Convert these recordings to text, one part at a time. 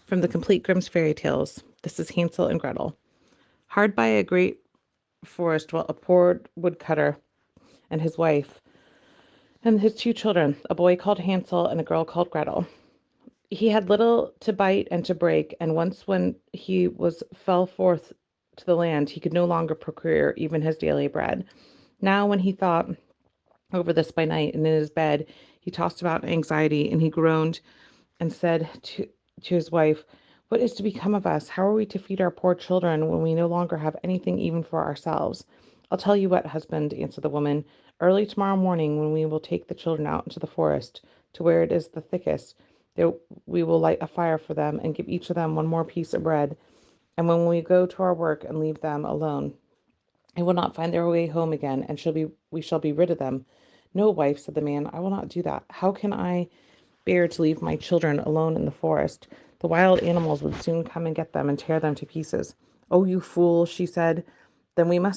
From the Complete Grimm's Fairy Tales, this is Hansel and Gretel. Hard by a great forest dwelt a poor woodcutter and his wife and his two children, a boy called Hansel and a girl called Gretel. He had little to bite and to break, and once when he was fell forth to the land, he could no longer procure even his daily bread. Now, when he thought over this by night and in his bed, he tossed about in anxiety, and he groaned and said to his wife, "What is to become of us? How are we to feed our poor children when we no longer have anything even for ourselves?" "I'll tell you what, husband," answered the woman. "Early tomorrow morning, when we will take the children out into the forest, to where it is the thickest, there we will light a fire for them and give each of them one more piece of bread. And when we go to our work and leave them alone, they will not find their way home again, and we shall be rid of them." "No, wife," said the man, "I will not do that. How can I bear to leave my children alone in the forest? The wild animals would soon come and get them and tear them to pieces." "Oh, you fool," she said, "then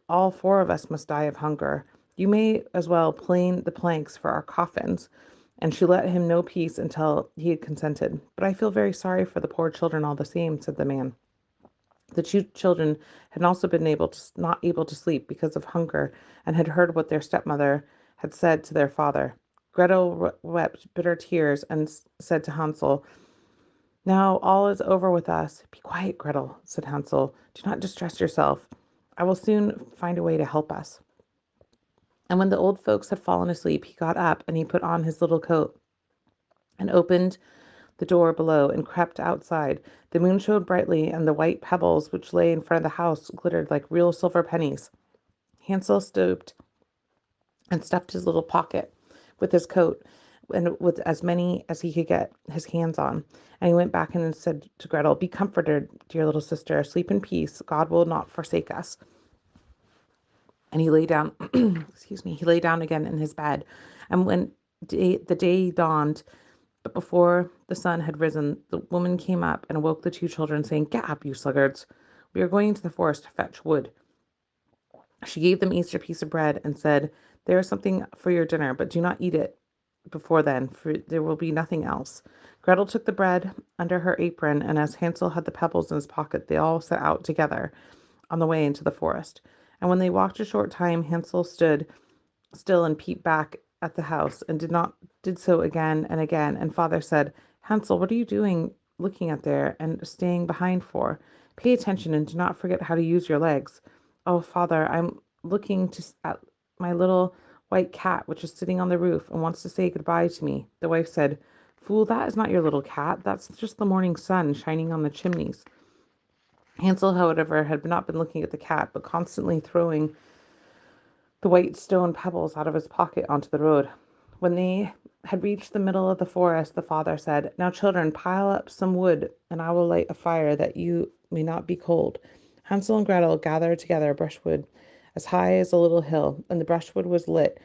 all four of us must die of hunger. You may as well plane the planks for our coffins." And she let him no peace until he had consented. "But I feel very sorry for the poor children all the same," said the man. The two children had also been not able to sleep because of hunger, and had heard what their stepmother had said to their father. Gretel wept bitter tears and said to Hansel, "Now all is over with us." "Be quiet, Gretel," said Hansel. "Do not distress yourself. I will soon find a way to help us." And when the old folks had fallen asleep, he got up and he put on his little coat and opened the door below and crept outside. The moon shone brightly, and the white pebbles which lay in front of the house glittered like real silver pennies. Hansel stooped and stuffed his little pocket with his coat and with as many as he could get his hands on. And he went back and said to Gretel, "Be comforted, dear little sister. Sleep in peace. God will not forsake us." And he lay down, excuse me, he lay down again in his bed. And when the day dawned, but before the sun had risen, the woman came up and awoke the two children, saying, "Get up, you sluggards. We are going into the forest to fetch wood." She gave them each a piece of bread and said, "There is something for your dinner, but do not eat it before then, for there will be nothing else." Gretel took the bread under her apron, and as Hansel had the pebbles in his pocket, they all set out together on the way into the forest. And when they walked a short time, Hansel stood still and peeped back at the house, and did so again and again. And father said, "Hansel, what are you doing looking at there and staying behind for? Pay attention and do not forget how to use your legs." "Oh, father, I'm looking at my little white cat, which is sitting on the roof and wants to say goodbye to me." The wife said, "Fool, that is not your little cat. That's just the morning sun shining on the chimneys." Hansel, however, had not been looking at the cat, but constantly throwing the white stone pebbles out of his pocket onto the road. When they had reached the middle of the forest, the father said, "Now, children, pile up some wood, and I will light a fire that you may not be cold." Hansel and Gretel gathered together brushwood as high as a little hill, and the brushwood was lit.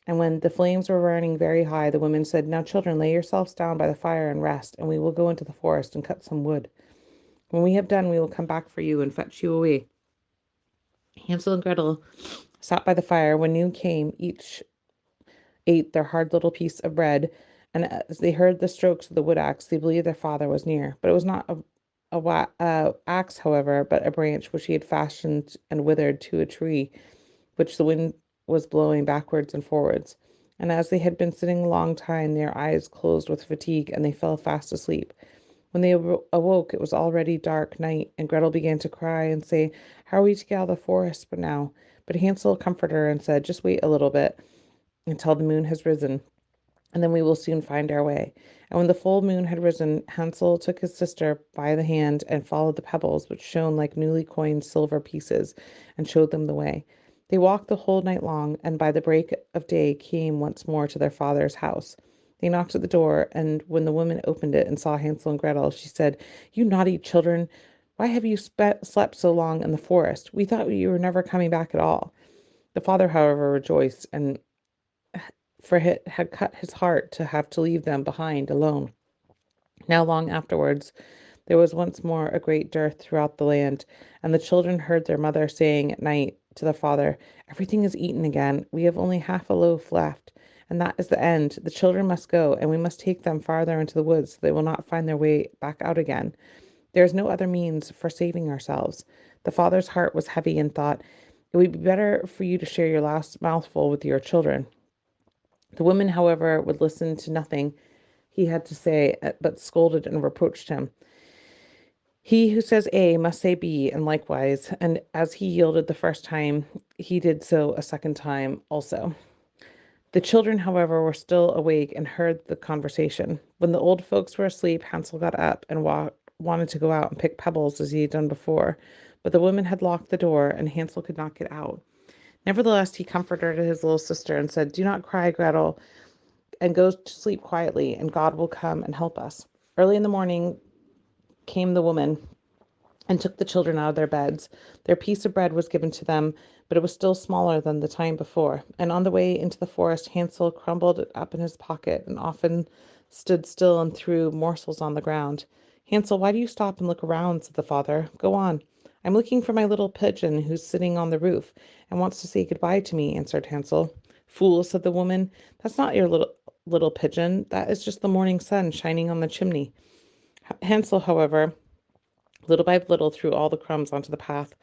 And when the flames were burning very high, the women said, "Now, children, lay yourselves down by the fire and rest, and we will go into the forest and cut some wood. When we have done, we will come back for you and fetch you away." Hansel and Gretel sat by the fire. When noon came, each ate their hard little piece of bread, and as they heard the strokes of the wood axe, they believed their father was near. But it was not a axe, however, but a branch which he had fashioned and withered to a tree, which the wind was blowing backwards and forwards. And as they had been sitting a long time, their eyes closed with fatigue, and they fell fast asleep. When they awoke, it was already dark night, and Gretel began to cry and say, "How are we to get out of the forest but now?" But Hansel comforted her and said, "Just wait a little bit until the moon has risen, and then we will soon find our way." And when the full moon had risen, Hansel took his sister by the hand and followed the pebbles, which shone like newly coined silver pieces, and showed them the way. They walked the whole night long, and by the break of day came once more to their father's house. They knocked at the door, and when the woman opened it and saw Hansel and Gretel, she said, "You naughty children, why have you slept so long in the forest? We thought you were never coming back at all." The father, however, rejoiced, and for it had cut his heart to have to leave them behind alone. Now, long afterwards, there was once more a great dearth throughout the land, and the children heard their mother saying at night to the father, "Everything is eaten again. We have only half a loaf left." and that is the end. The children must go, and we must take them farther into the woods so they will not find their way back out again. There is no other means for saving ourselves." The father's heart was heavy and thought, "It would be better for you to share your last mouthful with your children." The woman, however, would listen to nothing he had to say, but scolded and reproached him. He who says A must say B, and likewise. And as he yielded the first time, he did so a second time also. The children, however, were still awake and heard the conversation. When the old folks were asleep, Hansel got up and wanted to go out and pick pebbles as he had done before. But the woman had locked the door, and Hansel could not get out. Nevertheless, he comforted his little sister and said, "Do not cry, Gretel, and go to sleep quietly, and God will come and help us." Early in the morning came the woman and took the children out of their beds. Their piece of bread was given to them, but it was still smaller than the time before. And on the way into the forest, Hansel crumbled it up in his pocket and often stood still and threw morsels on the ground. "Hansel, why do you stop and look around?" said the father. "Go on." "I'm looking for my little pigeon who's sitting on the roof and wants to say goodbye to me," answered Hansel. "Fool," said the woman, "that's not your little pigeon. That is just the morning sun shining on the chimney." Hansel, however, little by little threw all the crumbs onto the path.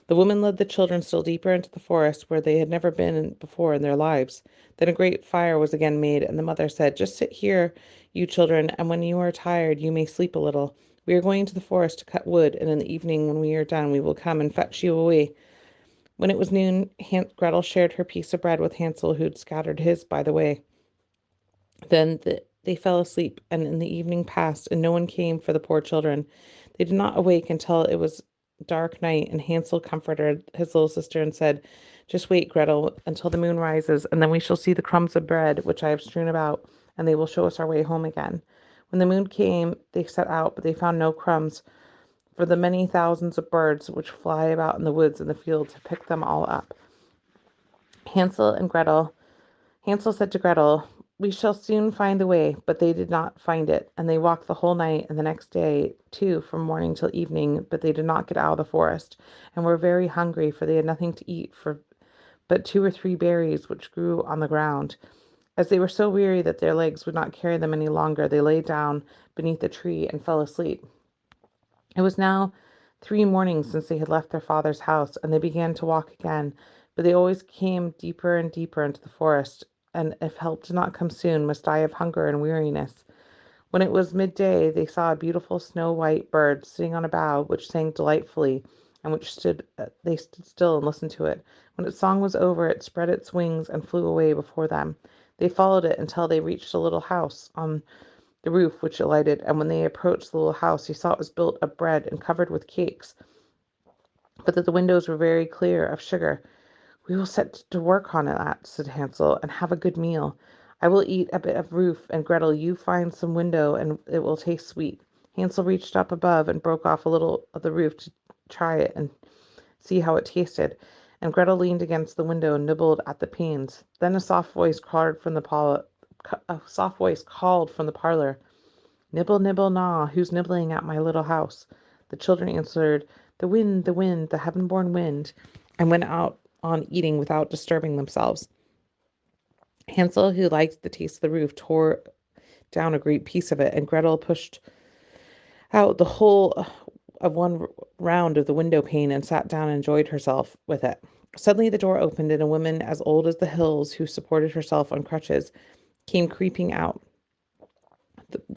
The woman led the children still deeper into the forest, where they had never been before in their lives. Then a great fire was again made, and the mother said, "Just sit here, you children, and when you are tired, you may sleep a little. We are going to the forest to cut wood, and in the evening, when we are done, we will come and fetch you away." When it was noon, Gretel shared her piece of bread with Hansel, who had scattered his by the way. Then they fell asleep, and in the evening passed, and no one came for the poor children. They did not awake until it was dark night, and Hansel comforted his little sister and said, "Just wait, Gretel, until the moon rises, and then we shall see the crumbs of bread which I have strewn about, and they will show us our way home again." When the moon came, they set out, but they found no crumbs, for the many thousands of birds which fly about in the woods and the fields had picked them all up. Hansel and Gretel Hansel said to Gretel, "We shall soon find the way," but they did not find it, and they walked the whole night and the next day, too, from morning till evening, but they did not get out of the forest, and were very hungry, for they had nothing to eat but 2 or 3 berries which grew on the ground. As they were so weary that their legs would not carry them any longer, they lay down beneath a tree and fell asleep. It was now 3 mornings since they had left their father's house, and they began to walk again, but they always came deeper and deeper into the forest, and if help did not come soon, must die of hunger and weariness. When it was midday, they saw a beautiful snow-white bird sitting on a bough, which sang delightfully, and they stood still and listened to it. When its song was over, it spread its wings and flew away before them. They followed it until they reached a little house on the roof, which it lighted, and when they approached the little house, he saw it was built of bread and covered with cakes, but that the windows were very clear of sugar. "We will set to work on that," said Hansel, "and have a good meal. I will eat a bit of roof, and Gretel, you find some window, and it will taste sweet." Hansel reached up above and broke off a little of the roof to try it and see how it tasted, and Gretel leaned against the window and nibbled at the panes. Then a soft voice called from the parlor, "Nibble, nibble, gnaw, who's nibbling at my little house?" The children answered, the wind, the heaven-born wind," and went out on eating without disturbing themselves. Hansel, who liked the taste of the roof, tore down a great piece of it, and Gretel pushed out the whole of one round of the window pane and sat down and enjoyed herself with it. Suddenly the door opened, and a woman as old as the hills, who supported herself on crutches, came creeping out.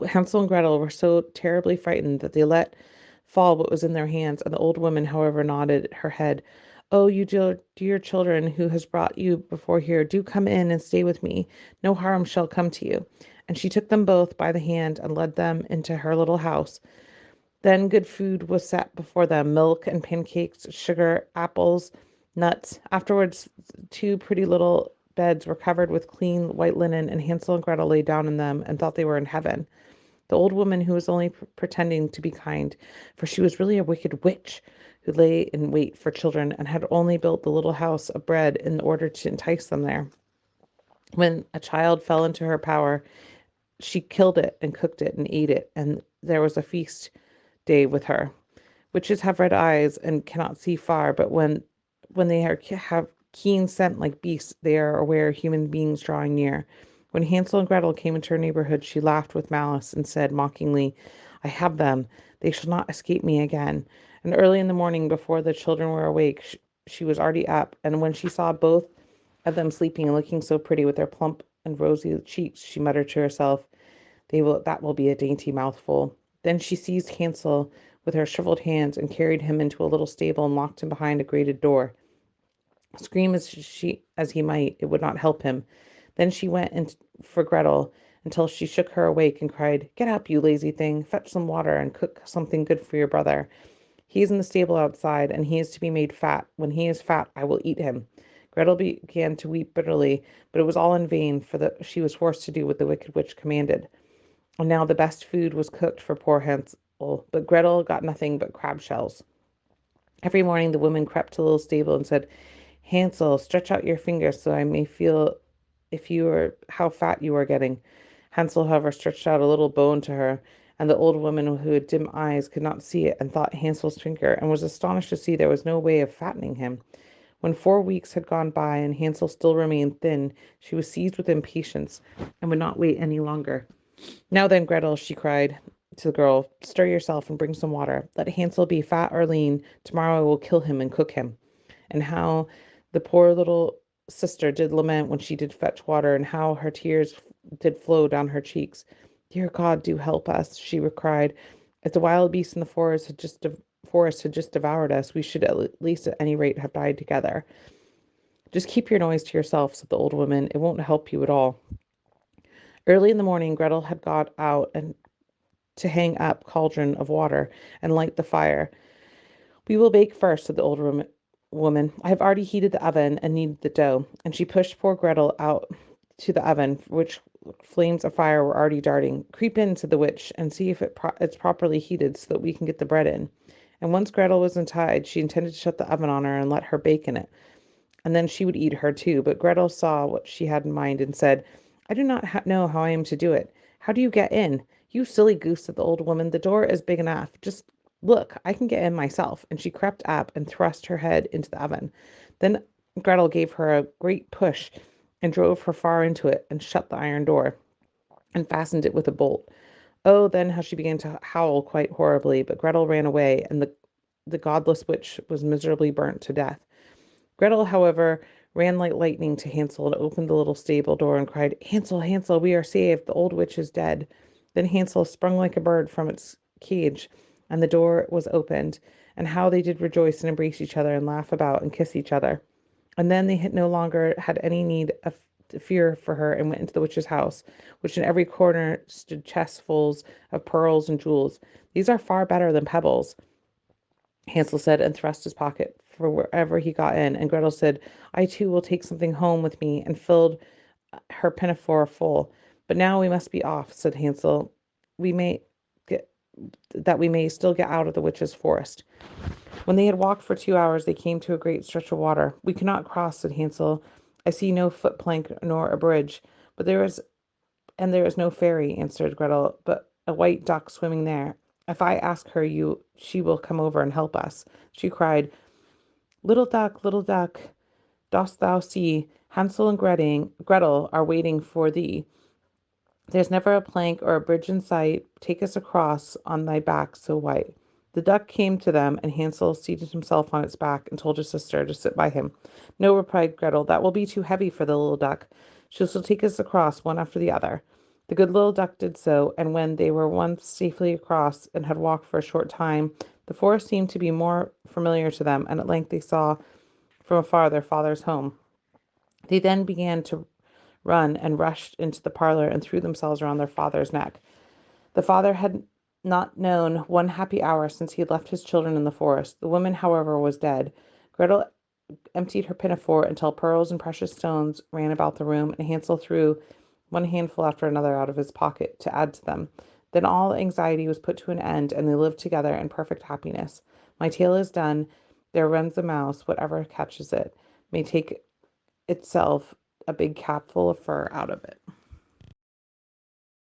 Hansel and Gretel were so terribly frightened that they let fall what was in their hands, and the old woman, however, nodded her head. "Oh, you dear children, who has brought you before here, do come in and stay with me. No harm shall come to you." And she took them both by the hand and led them into her little house. Then good food was set before them, milk and pancakes, sugar, apples, nuts. Afterwards, 2 pretty little beds were covered with clean white linen, and Hansel and Gretel lay down in them and thought they were in heaven. The old woman, who was only pretending to be kind, for she was really a wicked witch who lay in wait for children and had only built the little house of bread in order to entice them there. When a child fell into her power, she killed it and cooked it and ate it, and there was a feast day with her. Witches have red eyes and cannot see far, but when they have keen scent like beasts, they are aware of human beings drawing near. When Hansel and Gretel came into her neighborhood, she laughed with malice and said mockingly, I have them. They shall not escape me again. And early in the morning, before the children were awake, she was already up. And when she saw both of them sleeping and looking so pretty with their plump and rosy cheeks, she muttered to herself, that will be a dainty mouthful. Then she seized Hansel with her shriveled hands and carried him into a little stable and locked him behind a grated door. Scream as he might, it would not help him. Then she went for Gretel until she shook her awake and cried, Get up, you lazy thing, fetch some water and cook something good for your brother. He is in the stable outside, and he is to be made fat. When he is fat, I will eat him. Gretel began to weep bitterly, but it was all in vain, for she was forced to do what the wicked witch commanded. And now the best food was cooked for poor Hansel, but Gretel got nothing but crab shells. Every morning the woman crept to the little stable and said, Hansel, stretch out your fingers so I may feel if you are how fat you are getting. Hansel, however, stretched out a little bone to her, and the old woman who had dim eyes could not see it and thought Hansel's finger, and was astonished to see there was no way of fattening him. When 4 weeks had gone by and Hansel still remained thin, she was seized with impatience and would not wait any longer. Now then, Gretel, she cried to the girl, stir yourself and bring some water. Let Hansel be fat or lean. Tomorrow I will kill him and cook him. And how the poor little sister did lament when she did fetch water, and how her tears did flow down her cheeks. Dear God, do help us, she cried. If the wild beasts in the forest had just devoured us, we should at least at any rate have died together. Just keep your noise to yourself, said the old woman. It won't help you at all. Early in the morning, Gretel had got out and to hang up cauldron of water and light the fire. We will bake first, said the old woman. I have already heated the oven and kneaded the dough. And she pushed poor Gretel out to the oven, which flames of fire were already darting. Creep in, said the witch, and see if it's properly heated so that we can get the bread in. And once Gretel was untied, she intended to shut the oven on her and let her bake in it. And then she would eat her too. But Gretel saw what she had in mind and said, I do not know how I am to do it. How do you get in? You silly goose, said the old woman. The door is big enough. Just look, I can get in myself. And she crept up and thrust her head into the oven. Then Gretel gave her a great push and drove her far into it and shut the iron door and fastened it with a bolt. Oh, then how she began to howl quite horribly, but Gretel ran away, and the godless witch was miserably burnt to death. Gretel, however, ran like lightning to Hansel and opened the little stable door and cried, Hansel, Hansel, we are saved. The old witch is dead. Then Hansel sprung like a bird from its cage, and the door was opened. And how they did rejoice and embrace each other and laugh about and kiss each other. And then they no longer had any need of fear for her and went into the witch's house, which in every corner stood chestfuls of pearls and jewels. These are far better than pebbles, Hansel said, and thrust his pocket for wherever he got in. And Gretel said, I too will take something home with me, and filled her pinafore full. But now we must be off, said Hansel. We may get we may still get out of the witch's forest. When they had walked for 2 hours, they came to a great stretch of water. We cannot cross, said Hansel. I see no foot plank nor a bridge, but there is no ferry, answered Gretel, but a white duck swimming there. If I ask her, she will come over and help us. She cried, little duck, dost thou see? Hansel and Gretel are waiting for thee. There's never a plank or a bridge in sight. Take us across on thy back so white. The duck came to them, and Hansel seated himself on its back and told his sister to sit by him. No, replied Gretel, that will be too heavy for the little duck. She shall take us across, one after the other. The good little duck did so, and when they were once safely across and had walked for a short time, the forest seemed to be more familiar to them, and at length they saw from afar their father's home. They then began to run and rushed into the parlor and threw themselves around their father's neck. The father had not known one happy hour since he had left his children in the forest. The woman, however, was dead. Gretel emptied her pinafore until pearls and precious stones ran about the room, and Hansel threw one handful after another out of his pocket to add to them. Then all anxiety was put to an end, and they lived together in perfect happiness. My tale is done. There runs a mouse. Whatever catches it may take itself a big capful of fur out of it.